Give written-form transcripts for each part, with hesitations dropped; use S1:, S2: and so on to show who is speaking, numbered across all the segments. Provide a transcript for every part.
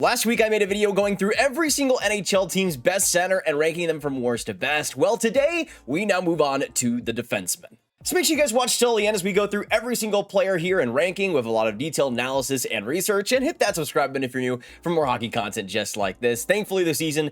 S1: Last week, I made a video going through every single NHL team's best center and ranking them from worst to best. Well, today, we now move on to the defenseman. So make sure you guys watch till the end as we go through every single player here and ranking with a lot of detailed analysis and research, and hit that subscribe button if you're new for more hockey content just like this. Thankfully, the season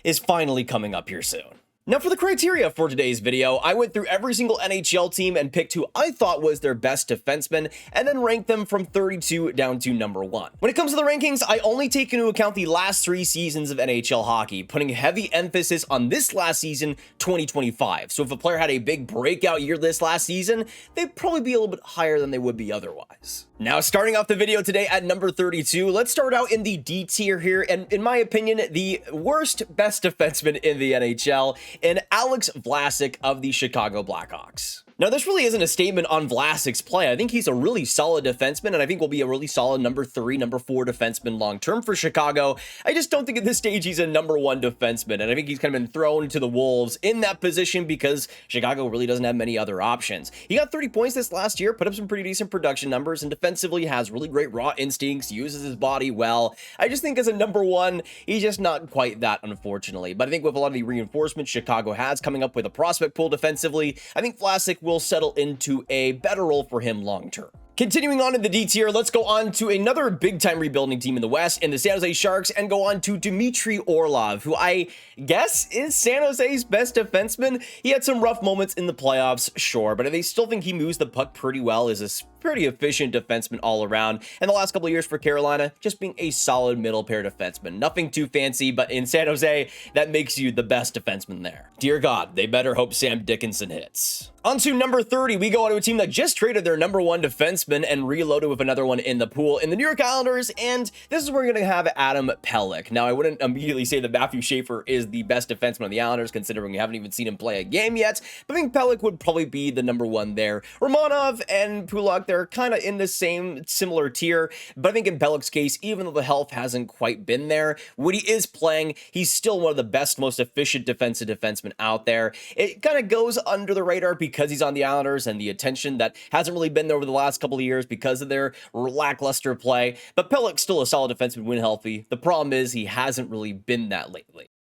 S1: is finally coming up here soon. Now for the criteria for today's video, I went through every single NHL team and picked who I thought was their best defenseman and then ranked them from 32 down to number 1. When it comes to the rankings, I only take into account the last 3 seasons of NHL hockey, putting heavy emphasis on this last season, 2025. So if a player had a big breakout year this last season, they'd probably be a little bit higher than they would be otherwise. Now, starting off the video today at number 32, let's start out in the D tier here, and in my opinion, the worst best defenseman in the NHL, and Alex Vlasic of the Chicago Blackhawks. Now, this really isn't a statement on Vlasic's play. I think he's a really solid defenseman, and I think will be a really solid number 3, number 4 defenseman long-term for Chicago. I just don't think at this stage he's a number 1 defenseman, and I think he's kind of been thrown to the wolves in that position because Chicago really doesn't have many other options. He got 30 points this last year, put up some pretty decent production numbers, and defensively has really great raw instincts, uses his body well. I just think as a number 1, he's just not quite that, unfortunately. But I think with a lot of the reinforcements Chicago has coming up with a prospect pool defensively, I think Vlasic will settle into a better role for him long term. Continuing on in the D tier, let's go on to another big-time rebuilding team in the West, in the San Jose Sharks, and go on to Dmitry Orlov, who I guess is San Jose's best defenseman. He had some rough moments in the playoffs, sure, but I still think he moves the puck pretty well, is a pretty efficient defenseman all around. And the last couple of years for Carolina, just being a solid middle pair defenseman. Nothing too fancy, but in San Jose, that makes you the best defenseman there. Dear God, they better hope Sam Dickinson hits. On to number 30, we go on to a team that just traded their number 1 defenseman and reloaded with another one in the pool in the New York Islanders, and this is where we're going to have Adam Pelech. Now, I wouldn't immediately say that Matthew Schaefer is the best defenseman on the Islanders, considering we haven't even seen him play a game yet, but I think Pelech would probably be the number 1 there. Romanov and Pulak, they're kind of in the same similar tier, but I think in Pelech's case, even though the health hasn't quite been there, when he is playing, he's still one of the best, most efficient defensive defensemen out there. It kind of goes under the radar because he's on the Islanders and the attention that hasn't really been there over the last couple of years because of their lackluster play, but Pelech's still a solid defenseman when healthy. The problem is he hasn't really been that lately.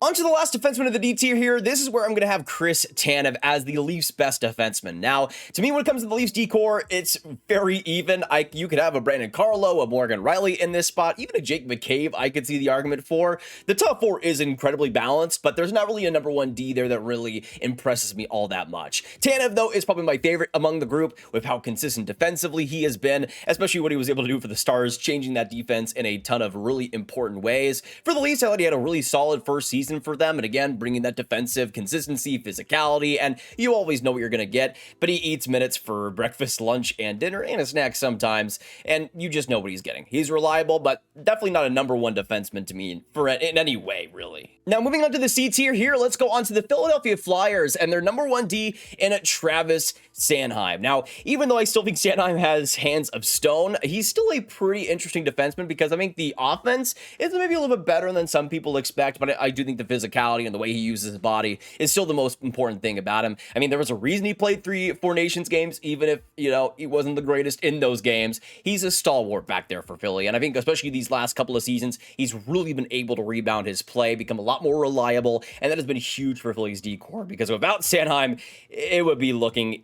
S1: On to the last defenseman of the D tier here. This is where I'm going to have Chris Tanev as the Leafs' best defenseman. Now, to me, when it comes to the Leafs D-core, it's very even. You could have a Brandon Carlo, a Morgan Riley in this spot, even a Jake McCabe I could see the argument for. The top 4 is incredibly balanced, but there's not really a number 1 D there that really impresses me all that much. Tanev, though, is probably my favorite among the group with how consistent defensively he has been, especially what he was able to do for the Stars, changing that defense in a ton of really important ways. For the Leafs, I thought he had a really solid first season for them, and again, bringing that defensive consistency, physicality, and you always know what you're going to get, but he eats minutes for breakfast, lunch, and dinner, and a snack sometimes, and you just know what he's getting. He's reliable, but definitely not a number 1 defenseman to me in any way, really. Now, moving on to the C tier here, let's go on to the Philadelphia Flyers and their number 1 D in Travis Sanheim. Now, even though I still think Sanheim has hands of stone, he's still a pretty interesting defenseman because I think the offense is maybe a little bit better than some people expect, but I do think the physicality and the way he uses his body is still the most important thing about him. I mean, there was a reason he played 3 Four Nations games, even if, he wasn't the greatest in those games. He's a stalwart back there for Philly, and I think especially these last couple of seasons, he's really been able to rebound his play, become a lot more reliable, and that has been huge for Philly's D-core because without Sanheim, it would be looking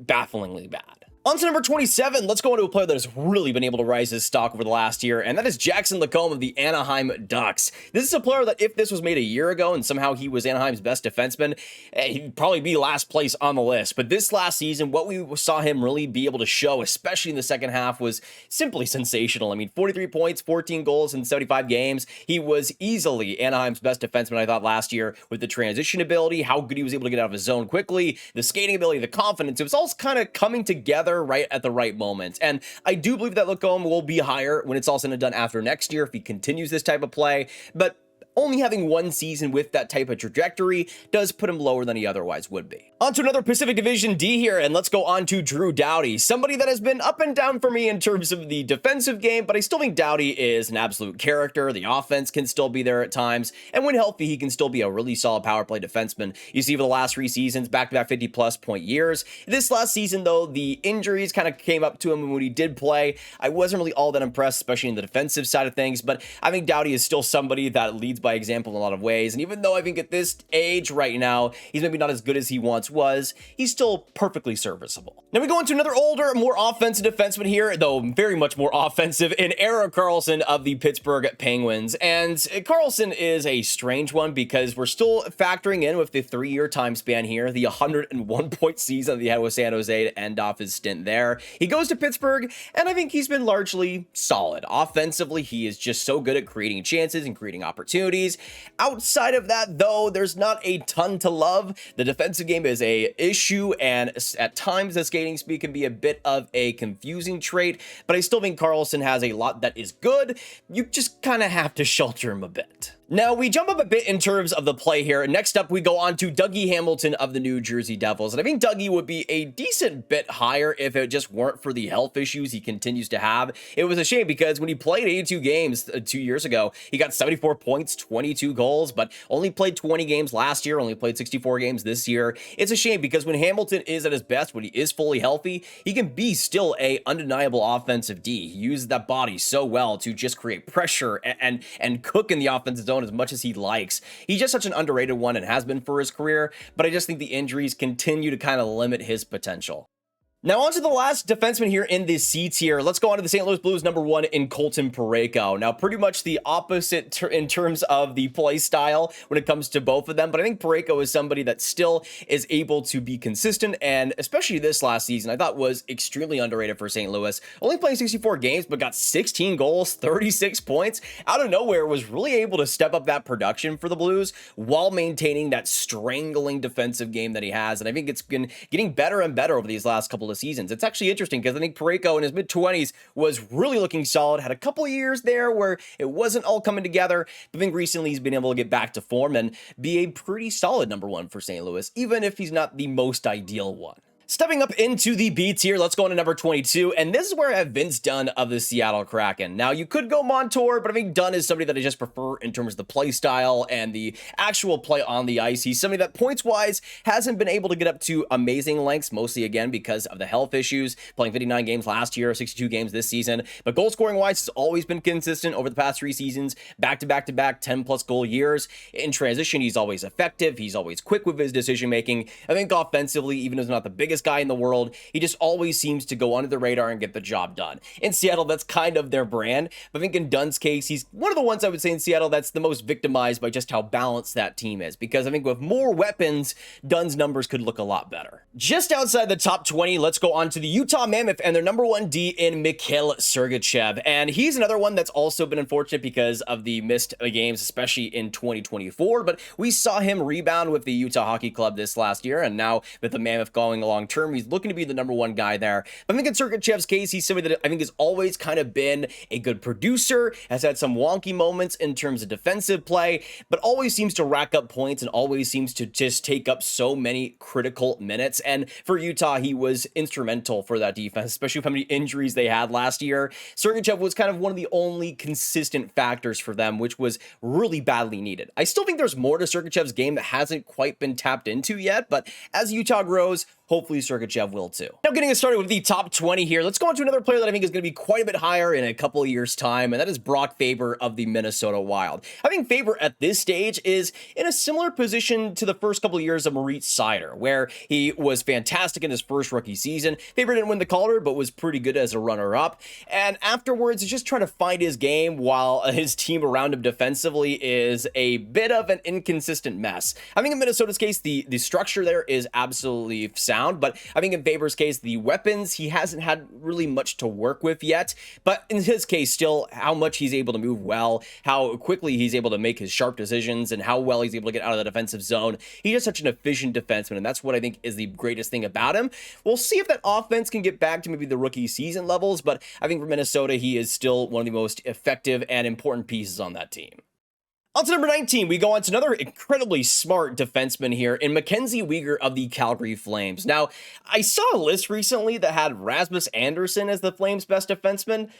S1: bafflingly bad. On to number 27, let's go into a player that has really been able to rise his stock over the last year, and that is Jackson Lacombe of the Anaheim Ducks. This is a player that if this was made a year ago and somehow he was Anaheim's best defenseman, he'd probably be last place on the list. But this last season, what we saw him really be able to show, especially in the second half, was simply sensational. I mean, 43 points, 14 goals in 75 games. He was easily Anaheim's best defenseman, I thought, last year with the transition ability, how good he was able to get out of his zone quickly, the skating ability, the confidence. It was all kind of coming together right at the right moment. And I do believe that Lacombe will be higher when it's all said and done after next year if he continues this type of play, but only having 1 season with that type of trajectory does put him lower than he otherwise would be. On to another Pacific Division D here, and let's go on to Drew Doughty, somebody that has been up and down for me in terms of the defensive game, but I still think Doughty is an absolute character. The offense can still be there at times, and when healthy, he can still be a really solid power play defenseman. You see, for the last 3 seasons, back-to-back 50-plus point years. This last season, though, the injuries kind of came up to him, and when he did play, I wasn't really all that impressed, especially in the defensive side of things, but I think Doughty is still somebody that leads by example in a lot of ways, and even though I think at this age right now, he's maybe not as good as he once was, he's still perfectly serviceable. Now we go into another older, more offensive defenseman here, though very much more offensive, in Erik Karlsson of the Pittsburgh Penguins. And Karlsson is a strange one because we're still factoring in with the 3-year time span here, the 101-point season that he had with San Jose to end off his stint there. He goes to Pittsburgh, and I think he's been largely solid. Offensively, he is just so good at creating chances and creating opportunities. Outside of that, though, there's not a ton to love. The defensive game is a issue, and at times the skating speed can be a bit of a confusing trait, but I still think Karlsson has a lot that is good. You just kind of have to shelter him a bit. Now, we jump up a bit in terms of the play here. Next up, we go on to Dougie Hamilton of the New Jersey Devils. And I think Dougie would be a decent bit higher if it just weren't for the health issues he continues to have. It was a shame because when he played 82 games 2 years ago, he got 74 points, 22 goals, but only played 20 games last year, only played 64 games this year. It's a shame because when Hamilton is at his best, when he is fully healthy, he can be still a undeniable offensive D. He uses that body so well to just create pressure and cook in the offensive zone as much as he likes. He's just such an underrated one and has been for his career, but I just think the injuries continue to kind of limit his potential. Now on to the last defenseman here in this C tier. Let's go on to the St. Louis Blues number 1 in Colton Parayko. Now pretty much the opposite in terms of the play style when it comes to both of them, but I think Parayko is somebody that still is able to be consistent, and especially this last season I thought was extremely underrated for St. Louis. Only playing 64 games but got 16 goals, 36 points. Out of nowhere was really able to step up that production for the Blues while maintaining that strangling defensive game that he has, and I think it's been getting better and better over these last couple of seasons. It's actually interesting because I think Parayko in his mid-20s was really looking solid, had a couple of years there where it wasn't all coming together, but I think recently he's been able to get back to form and be a pretty solid number 1 for St. Louis, even if he's not the most ideal one. Stepping up into the B tier, let's go into number 22, and this is where I have Vince Dunn of the Seattle Kraken. Now, you could go Montour, but I think Dunn is somebody that I just prefer in terms of the play style and the actual play on the ice. He's somebody that points-wise hasn't been able to get up to amazing lengths, mostly again because of the health issues, playing 59 games last year, 62 games this season, but goal-scoring-wise has always been consistent over the past 3 seasons, back-to-back-to-back 10-plus goal years. In transition, he's always effective, he's always quick with his decision-making. I think offensively, even though he's not the biggest guy in the world, he just always seems to go under the radar and get the job done. In Seattle, that's kind of their brand, but I think in Dunn's case, he's one of the ones I would say in Seattle that's the most victimized by just how balanced that team is, because I think with more weapons, Dunn's numbers could look a lot better. Just outside the top 20, let's go on to the Utah Mammoth and their number 1 D in Mikhail Sergachev, and he's another one that's also been unfortunate because of the missed games, especially in 2024, but we saw him rebound with the Utah Hockey Club this last year, and now with the Mammoth going long term, he's looking to be the number 1 guy there. But I think in Sergachev's case, he's somebody that I think has always kind of been a good producer, has had some wonky moments in terms of defensive play, but always seems to rack up points and always seems to just take up so many critical minutes. And for Utah, he was instrumental for that defense, especially with how many injuries they had last year. Sergachev was kind of one of the only consistent factors for them, which was really badly needed. I still think there's more to Sergachev's game that hasn't quite been tapped into yet, but as Utah grows, hopefully Sergachev will too. Now getting us started with the top 20 here, let's go on to another player that I think is going to be quite a bit higher in a couple of years' time, and that is Brock Faber of the Minnesota Wild. I think Faber at this stage is in a similar position to the first couple of years of Moritz Seider, where he was fantastic in his first rookie season. Faber didn't win the Calder, but was pretty good as a runner-up, and afterwards he's just trying to find his game while his team around him defensively is a bit of an inconsistent mess. I think in Minnesota's case, the structure there is absolutely sound, but I think in Faber's case, the weapons, he hasn't had really much to work with yet, but in his case, still, how much he's able to move well, how quickly he's able to make his sharp decisions, and how well he's able to get out of the defensive zone. He's just such an efficient defenseman, and that's what I think is the greatest thing about him. We'll see if that offense can get back to maybe the rookie season levels, but I think for Minnesota, he is still one of the most effective and important pieces on that team. On to number 19, we go on to another incredibly smart defenseman here in Mackenzie Weegar of the Calgary Flames. Now, I saw a list recently that had Rasmus Andersson as the Flames' best defenseman.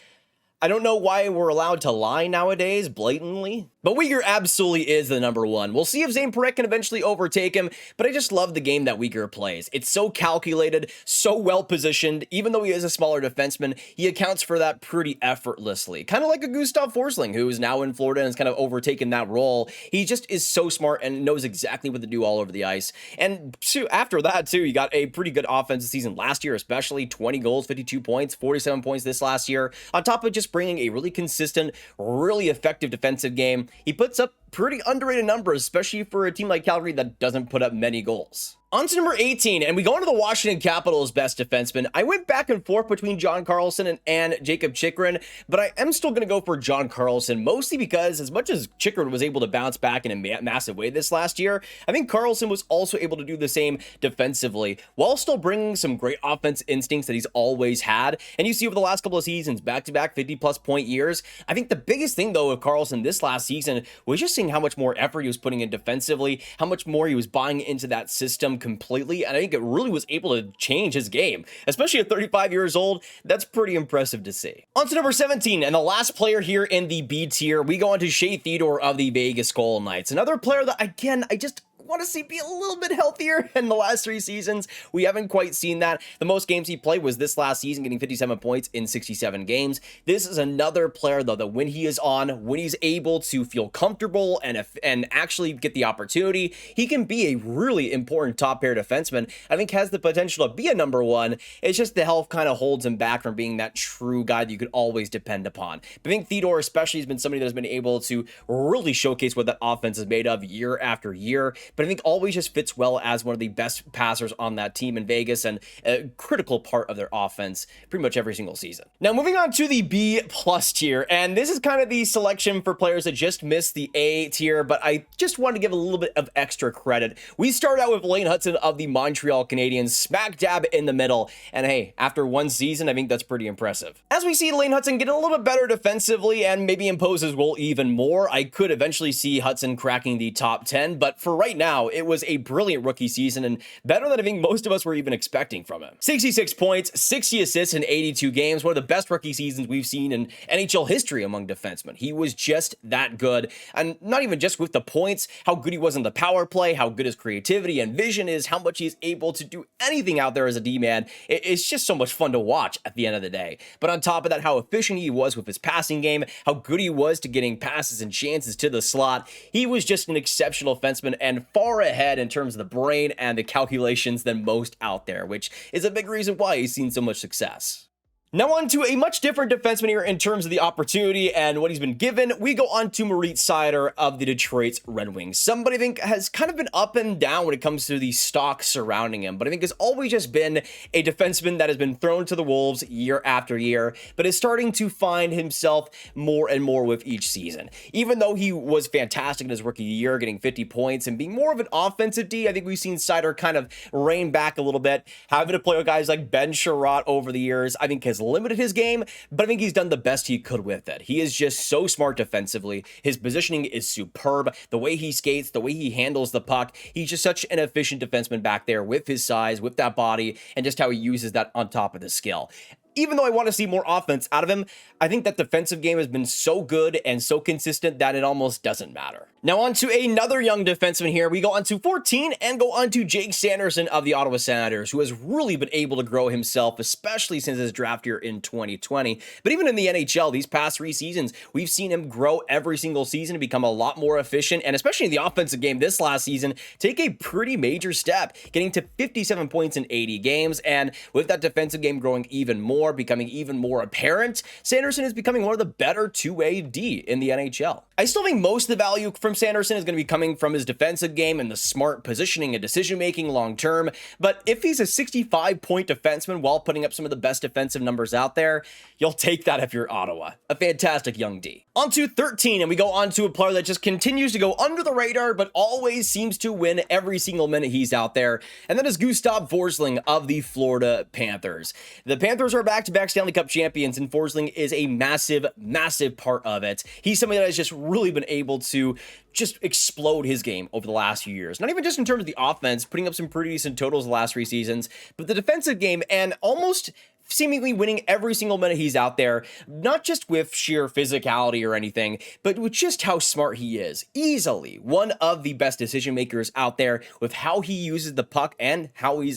S1: I don't know why we're allowed to lie nowadays, blatantly, but Weegar absolutely is the number one. We'll see if Zane Parekh can eventually overtake him, but I just love the game that Weegar plays. It's so calculated, so well positioned. Even though he is a smaller defenseman, he accounts for that pretty effortlessly. Kind of like a Gustav Forsling, who is now in Florida and has kind of overtaken that role. He just is so smart and knows exactly what to do all over the ice. And after that, too, he got a pretty good offensive season last year, especially 20 goals, 52 points, 47 points this last year, on top of just bringing a really consistent, really effective defensive game. He puts up pretty underrated numbers, especially for a team like Calgary that doesn't put up many goals. On to number 18, and we go into the Washington Capitals' best defenseman. I went back and forth between John Carlson and Jacob Chychrun, but I am still going to go for John Carlson, mostly because as much as Chychrun was able to bounce back in a massive way this last year, I think Carlson was also able to do the same defensively, while still bringing some great offense instincts that he's always had. And you see over the last couple of seasons, back-to-back 50-plus point years, I think the biggest thing, though, of Carlson this last season was just seeing how much more effort he was putting in defensively, how much more he was buying into that system completely, and I think it really was able to change his game, especially at 35 years old. That's pretty impressive to see. On to number 17, and the last player here in the B tier, we go on to Shea Theodore of the Vegas Golden Knights. Another player that, again, I just want to see be a little bit healthier in the last 3 seasons. We haven't quite seen that. The most games he played was this last season, getting 57 points in 67 games. This is another player, though, that when he is on, when he's able to feel comfortable and actually get the opportunity, he can be a really important top pair defenseman. I think has the potential to be a number one. It's just the health kind of holds him back from being that true guy that you could always depend upon. But I think Theodore especially has been somebody that has been able to really showcase what that offense is made of year after year. But I think always just fits well as one of the best passers on that team in Vegas and a critical part of their offense pretty much every single season. Now, moving on to the B plus tier, and this is kind of the selection for players that just missed the A tier, but I just want to give a little bit of extra credit. We start out with Lane Hutson of the Montreal Canadiens, smack dab in the middle, and hey, after 1 season, I think that's pretty impressive. As we see Lane Hutson get a little bit better defensively and maybe impose his role even more, I could eventually see Hutson cracking the top 10, but for right now, it was a brilliant rookie season and better than I think most of us were even expecting from him. 66 points, 60 assists in 82 games, one of the best rookie seasons we've seen in NHL history among defensemen. He was just that good, and not even just with the points, how good he was in the power play, how good his creativity and vision is, how much he's able to do anything out there as a D-man. It's just so much fun to watch at the end of the day. But on top of that, how efficient he was with his passing game, how good he was to getting passes and chances to the slot. He was just an exceptional defenseman and far ahead in terms of the brain and the calculations than most out there, which is a big reason why he's seen so much success. Now on to a much different defenseman here in terms of the opportunity and what he's been given. We go on to Moritz Seider of the Detroit Red Wings. Somebody I think has kind of been up and down when it comes to the stock surrounding him, but I think has always just been a defenseman that has been thrown to the wolves year after year, but is starting to find himself more and more with each season. Even though he was fantastic in his rookie year, getting 50 points and being more of an offensive D, I think we've seen Seider kind of rein back a little bit, having to play with guys like Ben Sherratt over the years. I think has limited his game, but I think he's done the best he could with it. He is just so smart defensively. His positioning is superb. The way he skates, the way he handles the puck, he's just such an efficient defenseman back there with his size, with that body, and just how he uses that on top of the skill. Even though I want to see more offense out of him, I think that defensive game has been so good and so consistent that it almost doesn't matter. Now on to another young defenseman here. We go on to 14 and go on to Jake Sanderson of the Ottawa Senators, who has really been able to grow himself, especially since his draft year in 2020. But even in the NHL, these past 3 seasons, we've seen him grow every single season and become a lot more efficient, and especially in the offensive game this last season, take a pretty major step, getting to 57 points in 80 games, and with that defensive game growing even more, becoming even more apparent, Sanderson is becoming one of the better two-way D in the NHL. I still think most of the value from Sanderson is going to be coming from his defensive game and the smart positioning and decision-making long-term, but if he's a 65-point defenseman while putting up some of the best defensive numbers out there, you'll take that if you're Ottawa. A fantastic young D. On to 13, and we go on to a player that just continues to go under the radar, but always seems to win every single minute he's out there, and that is Gustav Forsling of the Florida Panthers. The Panthers are back-to-back Stanley Cup champions, and Forsling is a massive, massive part of it. He's somebody that has just really been able to just explode his game over the last few years. Not even just in terms of the offense, putting up some pretty decent totals the last 3 seasons, but the defensive game, and almost seemingly winning every single minute he's out there, not just with sheer physicality or anything, but with just how smart he is. Easily one of the best decision makers out there with how he uses the puck and how he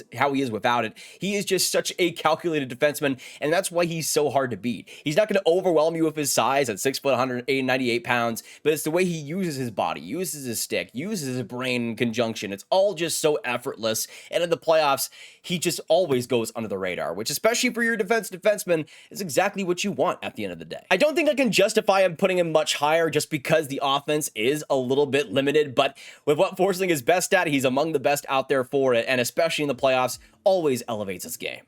S1: is without it. He is just such a calculated defenseman, and that's why he's so hard to beat. He's not going to overwhelm you with his size at 6 foot, 198 pounds, but it's the way he uses his body, uses his stick, uses his brain in conjunction. It's all just so effortless, and in the playoffs, he just always goes under the radar, which especially for your defenseman is exactly what you want at the end of the day. I don't think I can justify him putting him much higher just because the offense is a little bit limited, but with what Forsling is best at, he's among the best out there for it, and especially in the playoffs, always elevates his game.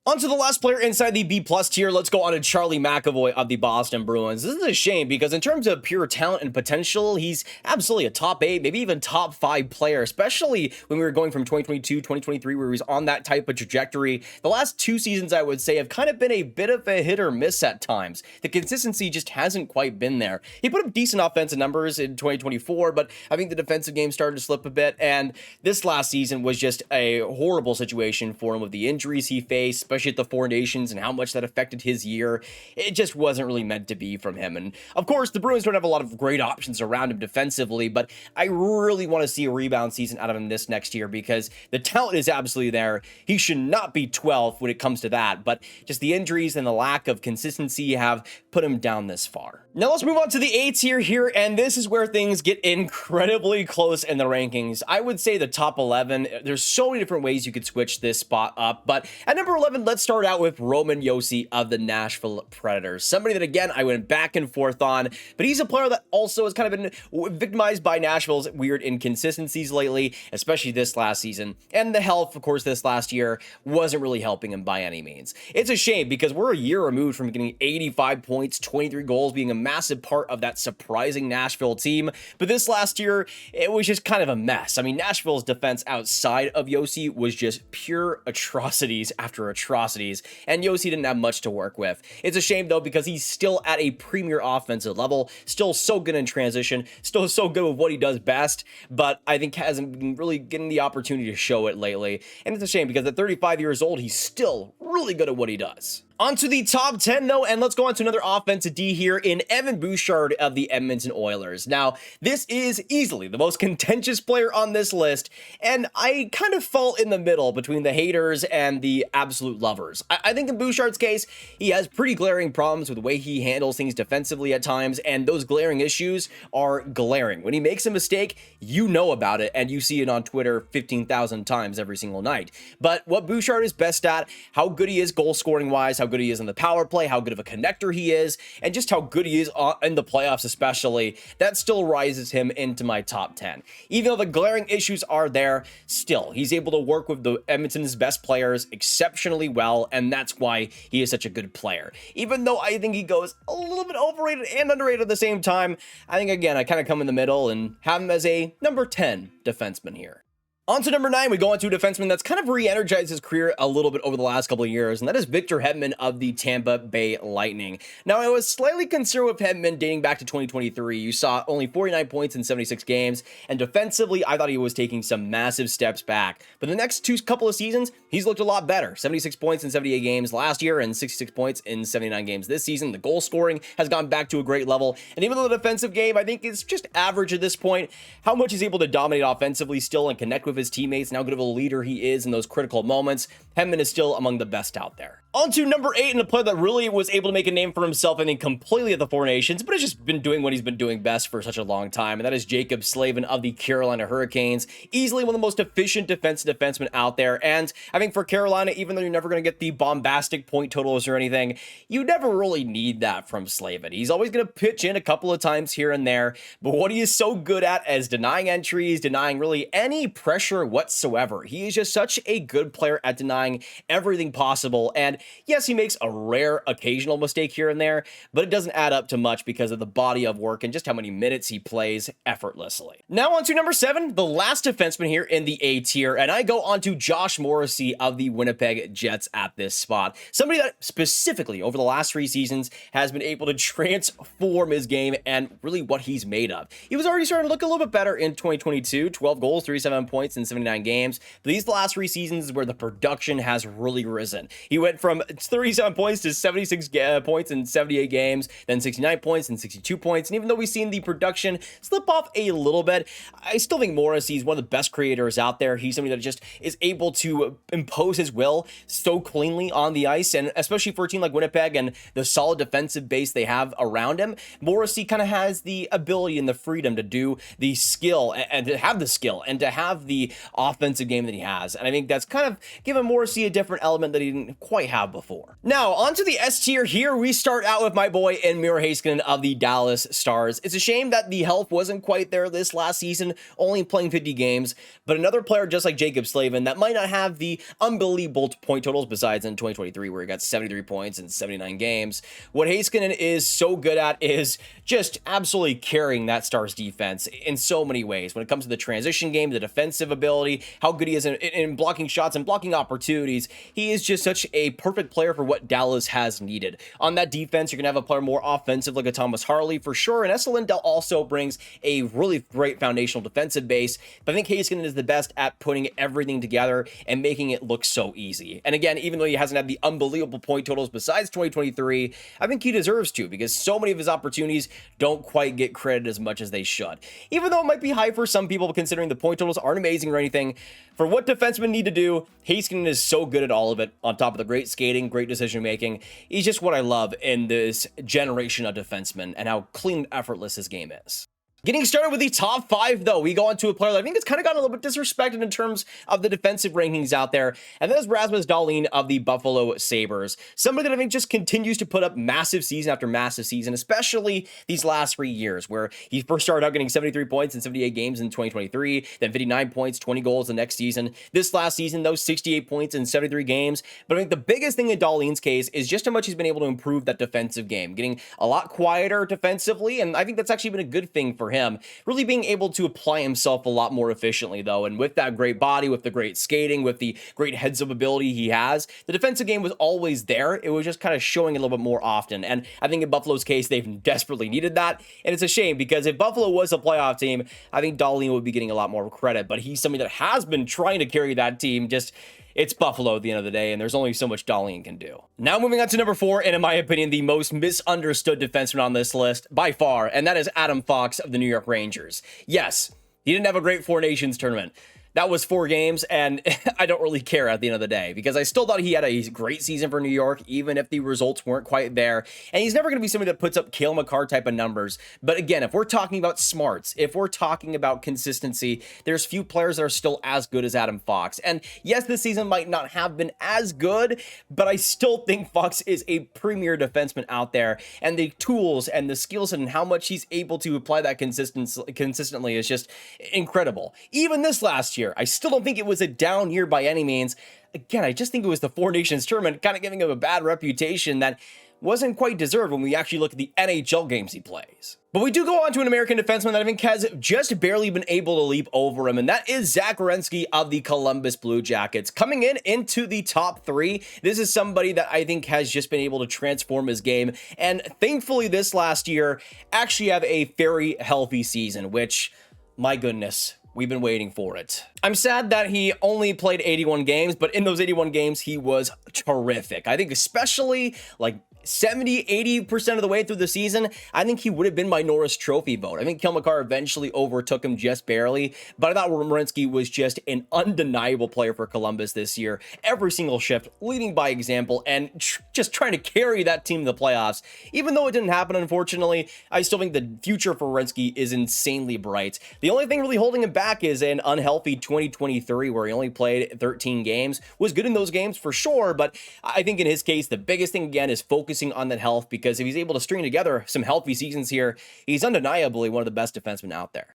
S1: On to the last player inside the B+ tier, let's go on to Charlie McAvoy of the Boston Bruins. This is a shame because in terms of pure talent and potential, he's absolutely a top 8, maybe even top 5 player, especially when we were going from 2022, 2023, where he was on that type of trajectory. The last 2 seasons, I would say, have kind of been a bit of a hit or miss at times. The consistency just hasn't quite been there. He put up decent offensive numbers in 2024, but I think the defensive game started to slip a bit, and this last season was just a horrible situation for him with the injuries he faced, especially at the Four Nations and how much that affected his year. It just wasn't really meant to be from him. And of course, the Bruins don't have a lot of great options around him defensively, but I really want to see a rebound season out of him this next year because the talent is absolutely there. He should not be 12th when it comes to that, but just the injuries and the lack of consistency have put him down this far. Now let's move on to the A tier here, and this is where things get incredibly close in the rankings. I would say the top 11, there's so many different ways you could switch this spot up, but at number 11, let's start out with Roman Josi of the Nashville Predators. Somebody that, again, I went back and forth on, but he's a player that also has kind of been victimized by Nashville's weird inconsistencies lately, especially this last season, and the health, of course, this last year wasn't really helping him by any means. It's a shame because we're a year removed from getting 85 points, 23 goals, being a massive part of that surprising Nashville team, but this last year, it was just kind of a mess. I mean, Nashville's defense outside of Josi was just pure atrocities after atrocities, and Josi didn't have much to work with. It's a shame, though, because he's still at a premier offensive level, still so good in transition, still so good with what he does best, but I think hasn't been really getting the opportunity to show it lately, and it's a shame because at 35 years old, he's still really good at what he does. On to the top 10, though, and let's go on to another offensive D here in Evan Bouchard of the Edmonton Oilers. Now, this is easily the most contentious player on this list, and I kind of fall in the middle between the haters and the absolute lovers. I think in Bouchard's case, he has pretty glaring problems with the way he handles things defensively at times, and those glaring issues are glaring. When he makes a mistake, you know about it, and you see it on Twitter 15,000 times every single night. But what Bouchard is best at, how good he is goal-scoring-wise, how good he is in the power play, how good of a connector he is, and just how good he is in the playoffs especially, that still rises him into my top 10. Even though the glaring issues are there, still, he's able to work with the Edmonton's best players exceptionally well, and that's why he is such a good player. Even though I think he goes a little bit overrated and underrated at the same time, I think, again, I kind of come in the middle and have him as a number 10 defenseman here. On to number 9, we go on to a defenseman that's kind of re-energized his career a little bit over the last couple of years, and that is Victor Hedman of the Tampa Bay Lightning. Now, I was slightly concerned with Hedman dating back to 2023. You saw only 49 points in 76 games, and defensively, I thought he was taking some massive steps back. But the next couple of seasons, he's looked a lot better. 76 points in 78 games last year, and 66 points in 79 games this season. The goal scoring has gone back to a great level, and even though the defensive game, I think, is just average at this point, how much he's able to dominate offensively still and connect with his teammates, and how good of a leader he is in those critical moments, Hedman is still among the best out there. On to number 8, and a player that really was able to make a name for himself, I think, completely at the Four Nations, but has just been doing what he's been doing best for such a long time, and that is Jacob Slavin of the Carolina Hurricanes. Easily one of the most efficient defensemen out there, and I think for Carolina, even though you're never going to get the bombastic point totals or anything, you never really need that from Slavin. He's always going to pitch in a couple of times here and there, but what he is so good at is denying entries, denying really any pressure whatsoever. He is just such a good player at denying everything possible, and yes, he makes a rare occasional mistake here and there, but it doesn't add up to much because of the body of work and just how many minutes he plays effortlessly. Now on to number 7, the last defenseman here in the A tier, and I go on to Josh Morrissey of the Winnipeg Jets at this spot. Somebody that specifically over the last 3 seasons has been able to transform his game and really what he's made of. He was already starting to look a little bit better in 2022, 12 goals, 37 points in 79 games. But these last 3 seasons is where the production has really risen. He went from 37 points to 76 points in 78 games, then 69 points and 62 points. And even though we've seen the production slip off a little bit, I still think Morrissey is one of the best creators out there. He's somebody that just is able to impose his will so cleanly on the ice, and especially for a team like Winnipeg and the solid defensive base they have around him, Morrissey kind of has the ability and the freedom to do the skill and to have the skill and to have the offensive game that he has. And I think that's kind of given Morrissey a different element that he didn't quite have before. Now, onto the S tier here, we start out with my boy Miro Heiskanen of the Dallas Stars. It's a shame that the health wasn't quite there this last season, only playing 50 games, but another player just like Jacob Slavin that might not have the unbelievable point totals besides in 2023 where he got 73 points in 79 games. What Heiskanen is so good at is just absolutely carrying that Stars defense in so many ways. When it comes to the transition game, the defensive ability, how good he is in blocking shots and blocking opportunities, he is just such a perfect player for what Dallas has needed. On that defense, you're going to have a player more offensive like a Thomas Harley for sure, and Esa Lindell also brings a really great foundational defensive base, but I think Heiskanen is the best at putting everything together and making it look so easy. And again, even though he hasn't had the unbelievable point totals besides 2023, I think he deserves to, because so many of his opportunities don't quite get credit as much as they should. Even though it might be high for some people considering the point totals aren't amazing or anything, for what defensemen need to do, Heiskanen is so good at all of it, on top of the great skating, great decision making. He's just what I love in this generation of defensemen and how clean and effortless his game is. Getting started with the top 5, though, we go on to a player that I think has kind of gotten a little bit disrespected in terms of the defensive rankings out there, and that is Rasmus Dahlin of the Buffalo Sabres. Somebody that I think just continues to put up massive season after massive season, especially these last 3 years, where he first started out getting 73 points in 78 games in 2023, then 59 points, 20 goals the next season. This last season, though, 68 points in 73 games. But I think the biggest thing in Dahlin's case is just how much he's been able to improve that defensive game, getting a lot quieter defensively, and I think that's actually been a good thing for him, really being able to apply himself a lot more efficiently, though. And with that great body, with the great skating, with the great heads-up ability he has, the defensive game was always there. It was just kind of showing a little bit more often. And I think in Buffalo's case, they've desperately needed that. And it's a shame, because if Buffalo was a playoff team, I think Dahlin would be getting a lot more credit. But he's somebody that has been trying to carry that team. Just, it's Buffalo at the end of the day, and there's only so much Dahlin can do. Now moving on to number 4, and in my opinion, the most misunderstood defenseman on this list by far, and that is Adam Fox of the New York Rangers. Yes, he didn't have a great Four Nations tournament. That was 4 games, and I don't really care at the end of the day, because I still thought he had a great season for New York, even if the results weren't quite there. And he's never going to be somebody that puts up Cale Makar type of numbers. But again, if we're talking about smarts, if we're talking about consistency, there's few players that are still as good as Adam Fox. And yes, this season might not have been as good, but I still think Fox is a premier defenseman out there. And the tools and the skill set and how much he's able to apply that consistently is just incredible. Even this last year, I still don't think it was a down year by any means. Again, I just think it was the Four Nations tournament kind of giving him a bad reputation that wasn't quite deserved when we actually look at the NHL games he plays. But we do go on to an American defenseman that I think has just barely been able to leap over him, and that is Zach Werenski of the Columbus Blue Jackets. Coming into the top 3, this is somebody that I think has just been able to transform his game, and thankfully this last year actually have a very healthy season, which, my goodness, we've been waiting for it. I'm sad that he only played 81 games, but in those 81 games, he was terrific. I think especially like 70-80% of the way through the season, I think he would have been my Norris Trophy vote. I think Cale Makar eventually overtook him just barely, but I thought Werenski was just an undeniable player for Columbus this year. Every single shift, leading by example, and just trying to carry that team to the playoffs. Even though it didn't happen, unfortunately, I still think the future for Werenski is insanely bright. The only thing really holding him back is an unhealthy 2023 where he only played 13 games. Was good in those games for sure, but I think in his case, the biggest thing again is focusing on that health, because if he's able to string together some healthy seasons here, he's undeniably one of the best defensemen out there.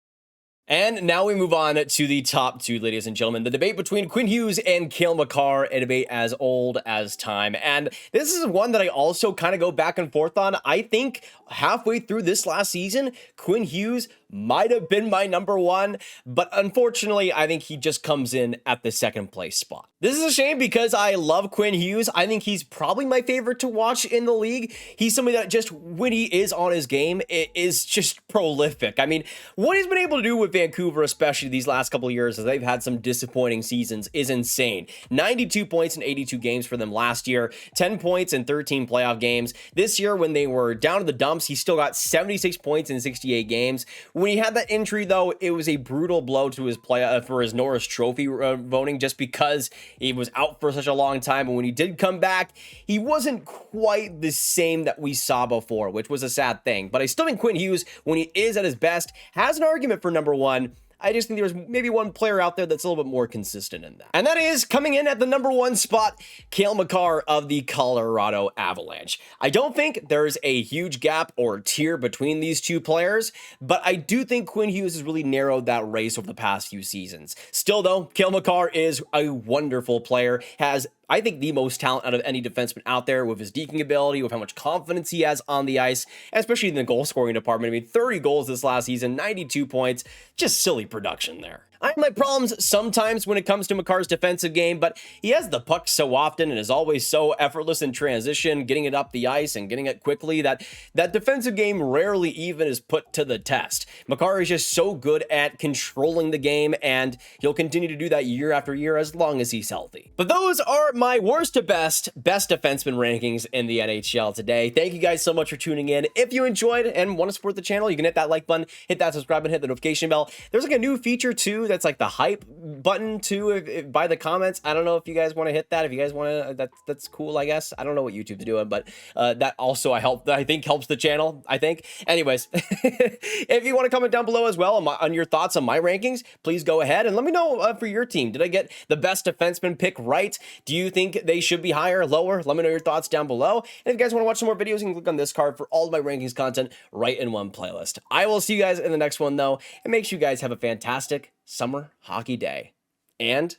S1: And now we move on to the top two, ladies and gentlemen. The debate between Quinn Hughes and Cale Makar, a debate as old as time. And this is one that I also kind of go back and forth on. I think halfway through this last season, Quinn Hughes might have been my number one, but unfortunately, I think he just comes in at the second place spot. This is a shame because I love Quinn Hughes. I think he's probably my favorite to watch in the league. He's somebody that just, when he is on his game, it is just prolific. I mean, what he's been able to do with Vancouver, especially these last couple of years, as they've had some disappointing seasons, is insane. 92 points in 82 games for them last year, 10 points in 13 playoff games. This year, when they were down to the dumps, he still got 76 points in 68 games. When he had that injury, though, it was a brutal blow to his play for his Norris Trophy voting, just because he was out for such a long time. And when he did come back, he wasn't quite the same that we saw before, which was a sad thing. But I still think Quinn Hughes, when he is at his best, has an argument for number one. I just think there's maybe one player out there that's a little bit more consistent in that. And that is, coming in at the number one spot, Cale Makar of the Colorado Avalanche. I don't think there's a huge gap or tier between these two players, but I do think Quinn Hughes has really narrowed that race over the past few seasons. Still though, Cale Makar is a wonderful player, has I think the most talent out of any defenseman out there, with his deking ability, with how much confidence he has on the ice, especially in the goal scoring department. I mean, 30 goals this last season, 92 points, just silly production there. I have my problems sometimes when it comes to Makar's defensive game, but he has the puck so often and is always so effortless in transition, getting it up the ice and getting it quickly, that defensive game rarely even is put to the test. Makar is just so good at controlling the game, and he'll continue to do that year after year as long as he's healthy. But those are my worst to best defenseman rankings in the NHL today. Thank you guys so much for tuning in. If you enjoyed and want to support the channel, you can hit that like button, hit that subscribe button, hit the notification bell. There's like a new feature too that's like the hype button too, if by the comments. I don't know if you guys want to hit that. If you guys want to, that's cool, I guess. I don't know what YouTube's doing, but that also I think helps the channel, I think. Anyways, if you want to comment down below as well on your thoughts on my rankings, please go ahead and let me know for your team. Did I get the best defenseman pick right? Do you think they should be higher, lower? Let me know your thoughts down below. And if you guys want to watch some more videos, you can click on this card for all of my rankings content right in one playlist. I will see you guys in the next one though, and make sure you guys have a fantastic summer hockey day, and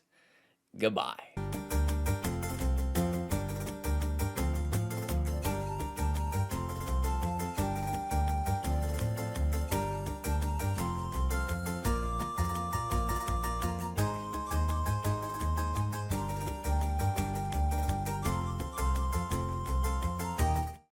S1: goodbye.